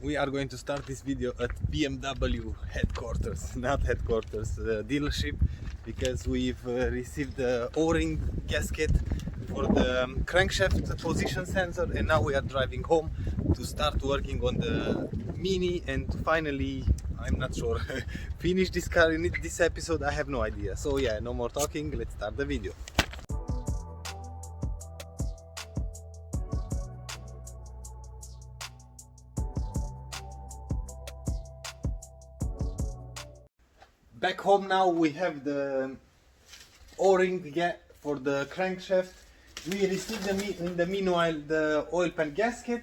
We are going to start this video at BMW headquarters, not headquarters, dealership, because we've received the O-ring gasket for the crankshaft position sensor, and now we are driving home to start working on the Mini and finally, I'm not sure, finish this car in this episode. I have no idea. So yeah, no more talking, let's start the video. Back home now, we have the O-ring for the crankshaft. We received in the meanwhile the oil pan gasket.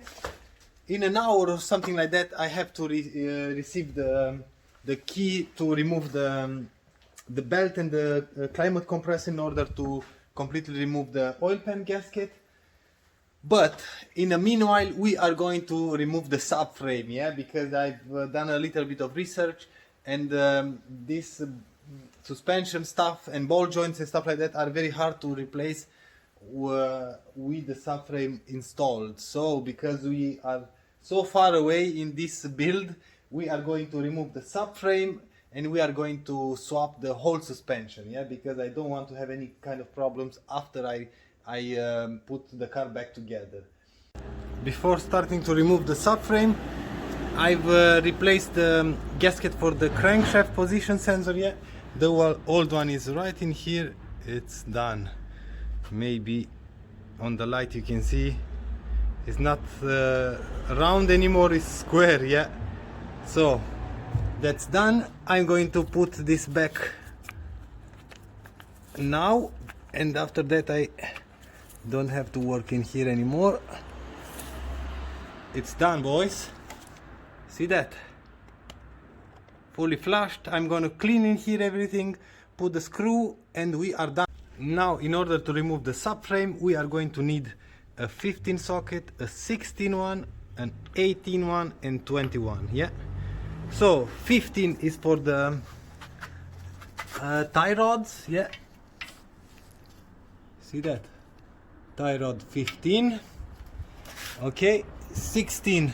In an hour or something like that, I have to receive the key to remove the belt and the climate compressor in order to completely remove the oil pan gasket. But in the meanwhile, we are going to remove the subframe, yeah, because I've done a little bit of research. And this suspension stuff and ball joints and stuff like that are very hard to replace with the subframe installed. So because we are so far away in this build, we are going to remove the subframe and we are going to swap the whole suspension, yeah, because I don't want to have any kind of problems after I put the car back together. Before starting to remove the subframe, I've replaced the gasket for the crankshaft position sensor. Yeah, the old one is right in here. It's done. Maybe on the light you can see it's not round anymore, it's square. Yeah, so that's done. I'm going to put this back now, and after that I don't have to work in here anymore. It's done, boys. See that? Fully flushed. I'm gonna clean in here everything, put the screw, and we are done. Now, in order to remove the subframe, we are going to need a 15 socket, a 16 one, an 18 one, and 21. Yeah. So 15 is for the tie rods. Yeah. See that? Tie rod 15. Okay. 16.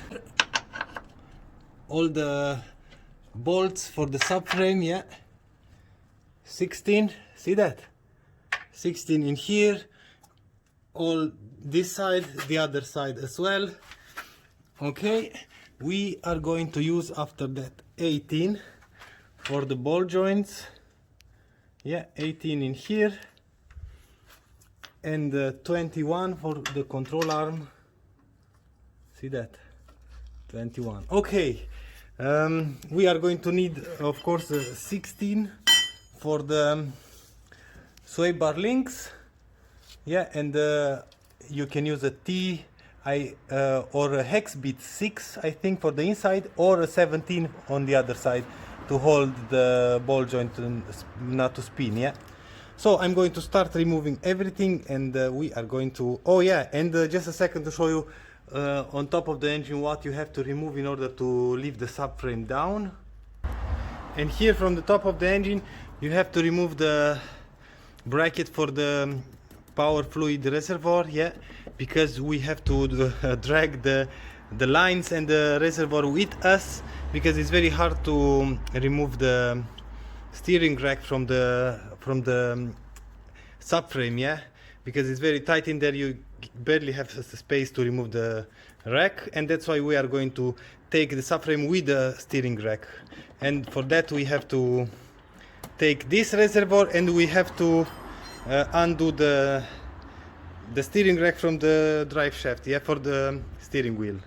All the bolts for the subframe, yeah. 16, see that? 16 in here, all this side, the other side as well. Okay, we are going to use after that 18 for the ball joints, yeah, 18 in here, and 21 for the control arm. See that? 21. Okay. We are going to need, of course, 16 for the sway bar links, yeah, and you can use a T or a hex bit 6, I think, for the inside, or a 17 on the other side to hold the ball joint and not to spin, yeah. So I'm going to start removing everything, and we are going to, oh yeah, and just a second to show you on top of the engine what you have to remove in order to lift the subframe down. And here from the top of the engine you have to remove the bracket for the power fluid reservoir, yeah, because we have to drag the lines and the reservoir with us, because it's very hard to remove the steering rack from the subframe, yeah, because it's very tight in there. You barely have the space to remove the rack, and that's why we are going to take the subframe with the steering rack. And for that we have to take this reservoir and we have to undo the steering rack from the drive shaft, yeah, for the steering wheel.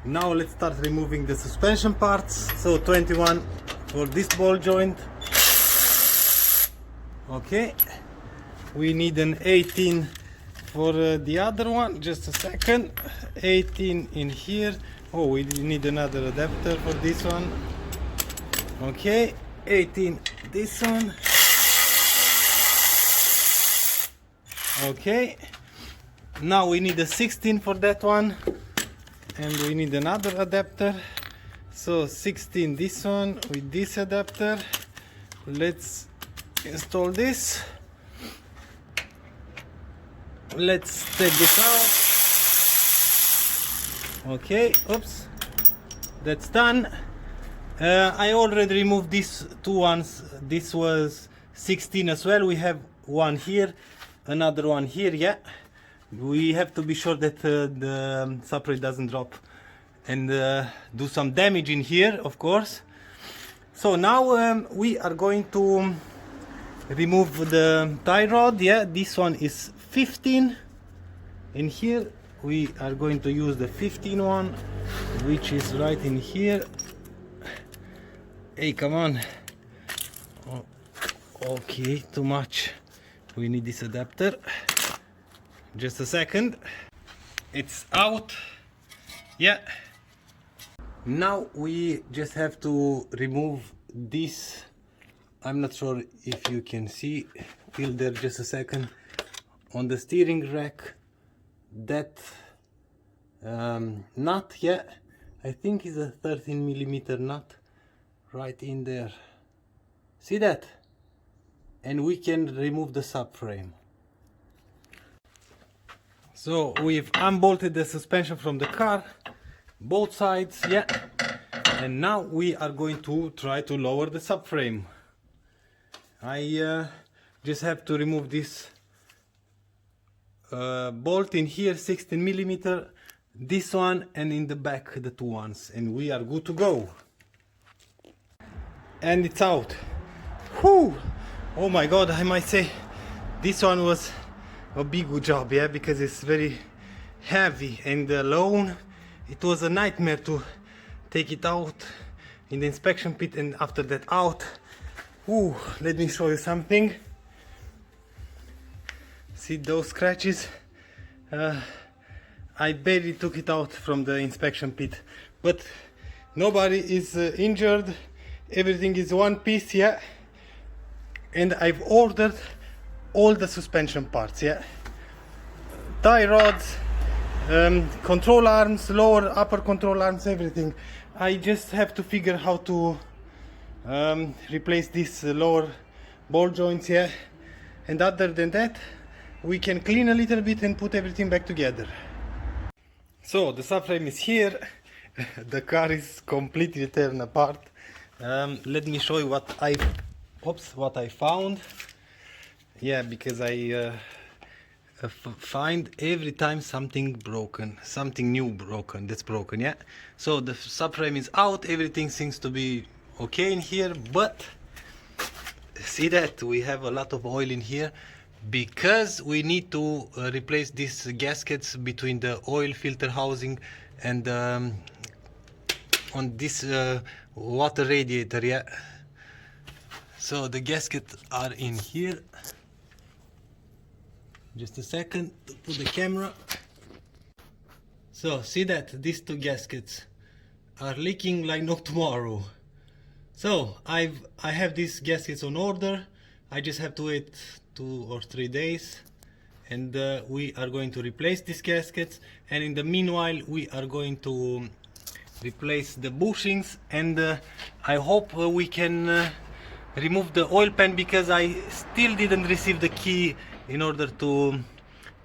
Now let's start removing the suspension parts. So 21 for this ball joint. Okay, we need an 18 for the other one. Just a second. 18 in here. Oh, we need another adapter for this one. Okay, 18 this one. Okay, now we need a 16 for that one, and we need another adapter. So 16 this one with this adapter. Let's install this. Let's take this out. Okay, oops. that's done. I already removed these two ones. This was 16 as well. We have one here, another one here. Yeah, we have to be sure that the subframe doesn't drop and do some damage in here, of course. So now we are going to remove the tie rod. Yeah, this one is 15, and here we are going to use the 15 one, which is right in here. Hey, come on. Oh, okay, too much. We need this adapter. Just a second. It's out. Yeah. Now we just have to remove this. I'm not sure if you can see. Till there, just a second. On the steering rack, that nut, yeah, I think is a 13mm nut right in there. See that? And we can remove the subframe. So we've unbolted the suspension from the car, both sides, yeah, and now we are going to try to lower the subframe. I just have to remove this bolt in here, 16mm, this one, and in the back the two ones, and we are good to go. And it's out. Whew! Oh my god, I might say this one was a big job, yeah, because it's very heavy, and alone it was a nightmare to take it out in the inspection pit and after that out. Ooh, let me show you something. See those scratches? I barely took it out from the inspection pit, but nobody is injured. Everything is one piece, yeah. And I've ordered all the suspension parts, yeah. Tie rods, control arms, lower, upper control arms, everything. I just have to figure how to replace these lower ball joints, yeah. And other than that, we can clean a little bit and put everything back together. So the subframe is here. The car is completely torn apart. Let me show you what I found. Yeah, because I find every time something broken, something new broken, that's broken, yeah. So the subframe is out, everything seems to be okay in here, but see that we have a lot of oil in here because we need to replace these gaskets between the oil filter housing and on this water radiator, yeah. So the gaskets are in here. Just a second to put the camera. So see that these two gaskets are leaking like no tomorrow. So I have these gaskets on order. I just have to wait 2 or 3 days, and we are going to replace these gaskets. And in the meanwhile, we are going to replace the bushings, and I hope we can remove the oil pan, because I still didn't receive the key in order to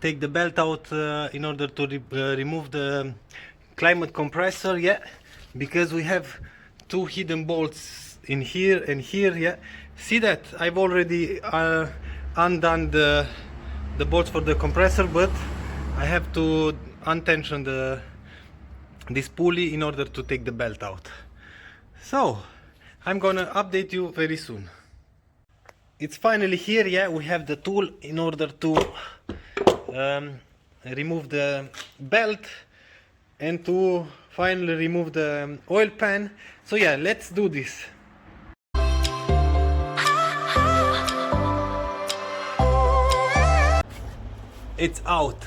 take the belt out, in order to remove the climate compressor, yeah, because we have 2 hidden bolts in here and here, yeah. See that I've already undone the bolts for the compressor, but I have to untension this pulley in order to take the belt out. So I'm gonna update you very soon. It's finally here, yeah. We have the tool in order to remove the belt and to finally remove the oil pan. So yeah, let's do this. It's out.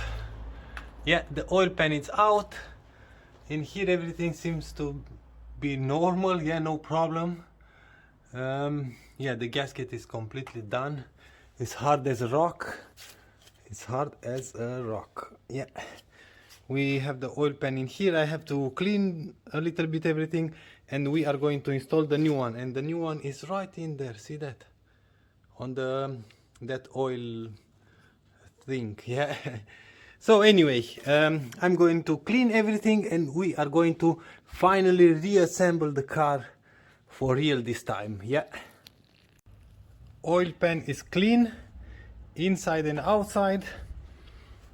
Yeah, the oil pan is out. In here everything seems to be normal, yeah, no problem. Yeah, the gasket is completely done. It's hard as a rock. It's hard as a rock. Yeah, we have the oil pan in here. I have to clean a little bit everything, and we are going to install the new one. And the new one is right in there. See that? On that oil thing. Yeah. So anyway, I'm going to clean everything and we are going to finally reassemble the car for real this time. Yeah. Oil pan is clean, inside and outside.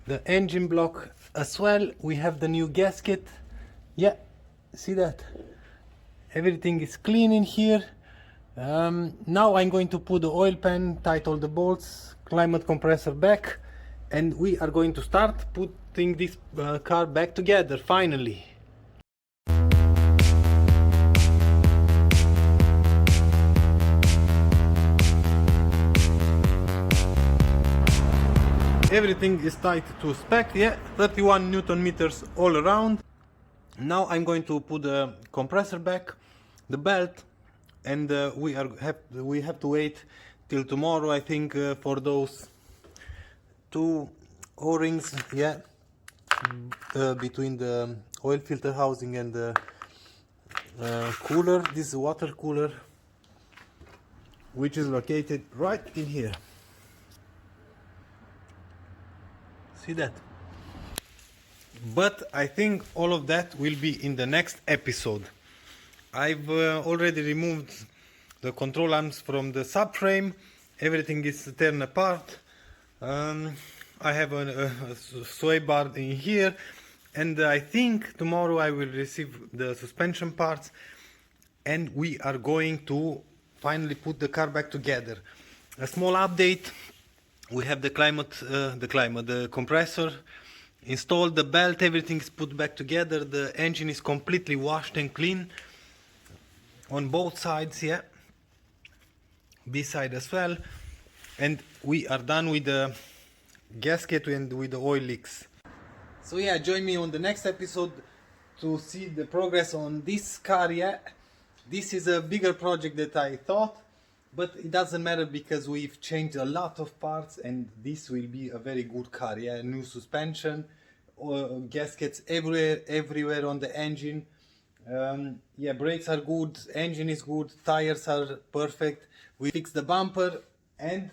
The engine block as well. We have the new gasket. Yeah, see that? Everything is clean in here. Now I'm going to put the oil pan, tight all the bolts, climate compressor back, and we are going to start putting this car back together finally. Everything is tight to spec, yeah, 31 Newton meters all around. Now I'm going to put the compressor back, the belt, and we have to wait till tomorrow, I think, for those two O-rings, yeah, between the oil filter housing and the cooler. This is a water cooler, which is located right in here. See that? But I think all of that will be in the next episode. I've already removed the control arms from the subframe. Everything is torn apart. I have a sway bar in here, and I think tomorrow I will receive the suspension parts and we are going to finally put the car back together. A small update: we have the compressor installed, the belt, everything is put back together, the engine is completely washed and clean on both sides, yeah, B side as well, and we are done with the gasket and with the oil leaks. So yeah, join me on the next episode to see the progress on this car. Yeah, this is a bigger project than I thought, but it doesn't matter because we've changed a lot of parts and this will be a very good car. Yeah, new suspension, gaskets everywhere on the engine. Yeah, brakes are good, engine is good, tires are perfect. We fixed the bumper and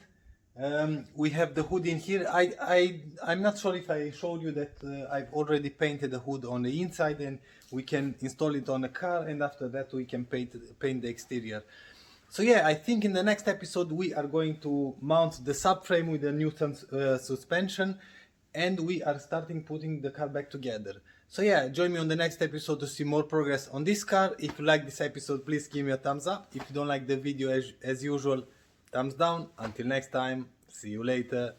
we have the hood in here. I'm not sure if I showed you that I've already painted the hood on the inside, and we can install it on the car, and after that we can paint the exterior. So yeah, I think in the next episode we are going to mount the subframe with the new suspension, and we are starting putting the car back together. So yeah, join me on the next episode to see more progress on this car. If you like this episode, please give me a thumbs up. If you don't like the video, as usual, thumbs down. Until next time, see you later.